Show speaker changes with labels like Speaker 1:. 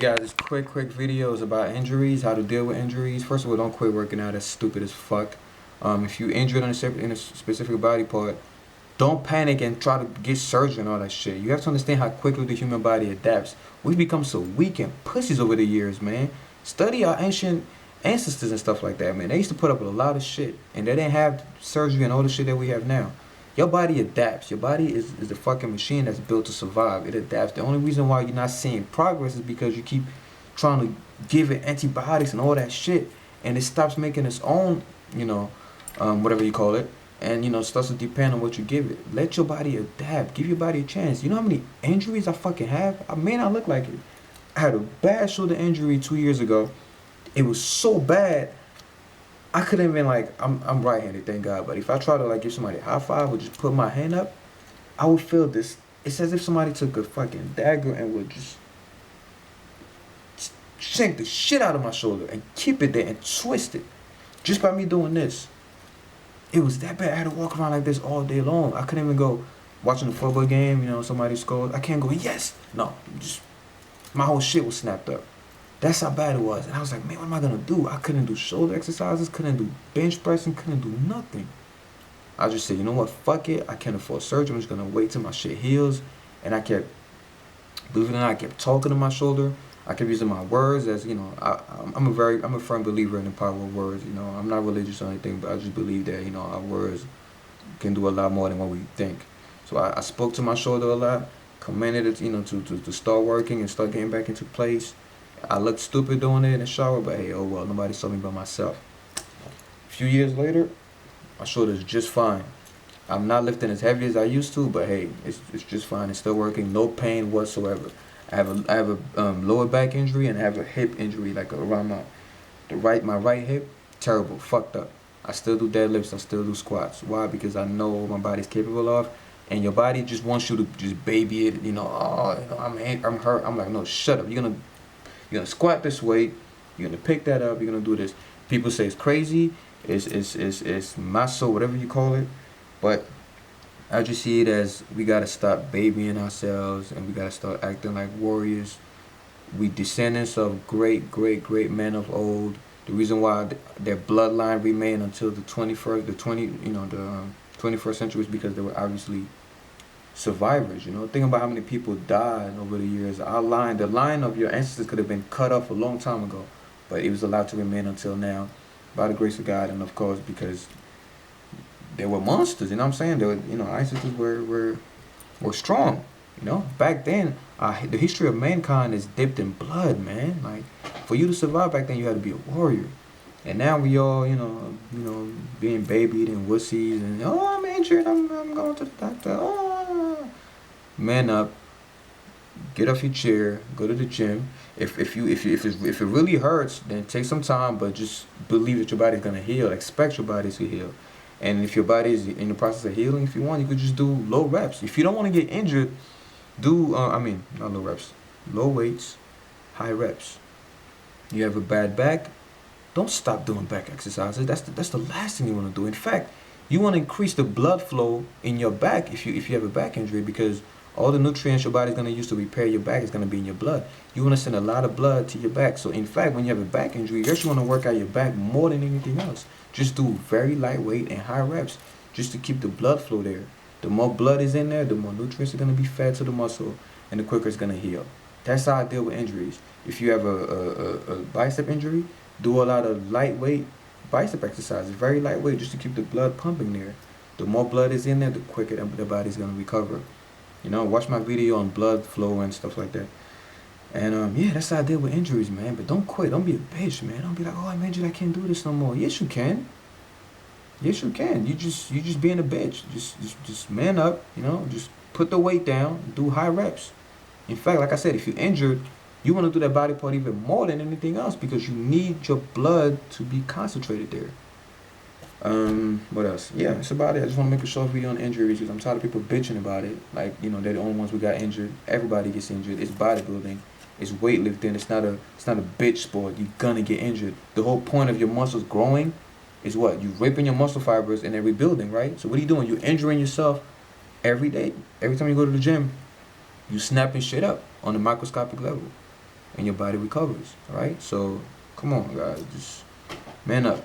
Speaker 1: Yeah, just quick videos about injuries, how to deal with injuries. First of all, don't quit working out. That's stupid as fuck. If you injured in a specific body part, don't panic and try to get surgery and all that shit. You have to understand how quickly the human body adapts. We've become so weak and pussies over the years, man. Study our ancient ancestors and stuff like that, man. They used to put up with a lot of shit, and they didn't have surgery and all the shit that we have now. Your body adapts. Your body is a fucking machine that's built to survive. It adapts. The only reason why you're not seeing progress is because you keep trying to give it antibiotics and all that shit, and it stops making its own, whatever you call it, and starts to depend on what you give it. Let your body adapt. Give your body a chance. You know how many injuries I fucking have? I may not look like it. I had a bad shoulder injury 2 years ago. It was so bad I couldn't even I'm right-handed, thank God. But if I try to give somebody a high five or just put my hand up, I would feel this. It's as if somebody took a fucking dagger and would just shank the shit out of my shoulder and keep it there and twist it, just by me doing this. It was that bad. I had to walk around like this all day long. I couldn't even go watching a football game. Somebody scores. I can't go yes. No, just my whole shit was snapped up. That's how bad it was. And I was like, man, what am I gonna do? I couldn't do shoulder exercises, couldn't do bench pressing, couldn't do nothing. I just said, you know what, fuck it. I can't afford surgery. I'm just gonna wait till my shit heals. And I kept, believe it or not, I kept talking to my shoulder. I kept using my words as, I'm a firm believer in the power of words. I'm not religious or anything, but I just believe that, our words can do a lot more than what we think. So I spoke to my shoulder a lot, commanded it, to start working and start getting back into place. I looked stupid doing it in the shower, but hey, oh well, nobody saw me but myself. A few years later, my shoulder's just fine. I'm not lifting as heavy as I used to, but hey, it's just fine. It's still working, no pain whatsoever. I have a lower back injury and I have a hip injury, like around my right hip, terrible, fucked up. I still do deadlifts, I still do squats. Why? Because I know what my body's capable of, and your body just wants you to just baby it. I'm hurt. I'm like, no, shut up. You're gonna squat this way. You're gonna pick that up. You're gonna do this. People say it's crazy. It's muscle, whatever you call it. But I just see it as we gotta stop babying ourselves and we gotta start acting like warriors. We descendants of great men of old. The reason why their bloodline remained until the 21st, the 21st century is because they were obviously survivors. Think about how many people died over the years. The line of your ancestors could have been cut off a long time ago, but it was allowed to remain until now, by the grace of God, and of course because they were monsters. You know what I'm saying? They were, our ancestors were strong. Back then, the history of mankind is dipped in blood, man. Like, for you to survive back then, you had to be a warrior. And now we all, being babied and wussies and I'm injured. I'm going to the doctor. Man up, get off your chair, go to the gym. If it really hurts, then take some time, but just believe that your body's gonna heal. Expect your body to heal. And if your body is in the process of healing, if you want, you could just do low reps. If you don't want to get injured, do not low reps, low weights, high reps. You have a bad back, don't stop doing back exercises. That's the last thing you want to do. In fact, you want to increase the blood flow in your back if you have a back injury, because all the nutrients your body's going to use to repair your back is going to be in your blood. You want to send a lot of blood to your back. So in fact, when you have a back injury, you actually want to work out your back more than anything else. Just do very lightweight and high reps just to keep the blood flow there. The more blood is in there, the more nutrients are going to be fed to the muscle, and the quicker it's going to heal. That's how I deal with injuries. If you have a bicep injury, do a lot of lightweight bicep exercises, very lightweight, just to keep the blood pumping there. The more blood is in there, the quicker the body's going to recover. Watch my video on blood flow and stuff like that. And yeah, that's how I deal with injuries, man. But don't quit. Don't be a bitch, man. Don't be like, oh, I'm injured, I can't do this no more. Yes, you can. Yes, you can. You just being a bitch. Just man up. Just put the weight down. Do high reps. In fact, like I said, if you're injured, you want to do that body part even more than anything else, because you need your blood to be concentrated there. What else? Yeah, that's about it. I just want to make a short video on injuries because I'm tired of people bitching about it. Like, they're the only ones who got injured. Everybody gets injured. It's bodybuilding. It's weightlifting. It's not a bitch sport. You're gonna get injured. The whole point of your muscles growing is what? You ripping your muscle fibers and they're rebuilding, right? So what are you doing? You're injuring yourself every day. Every time you go to the gym, you snapping shit up on a microscopic level. and your body recovers. All right. So come on, guys, just man up.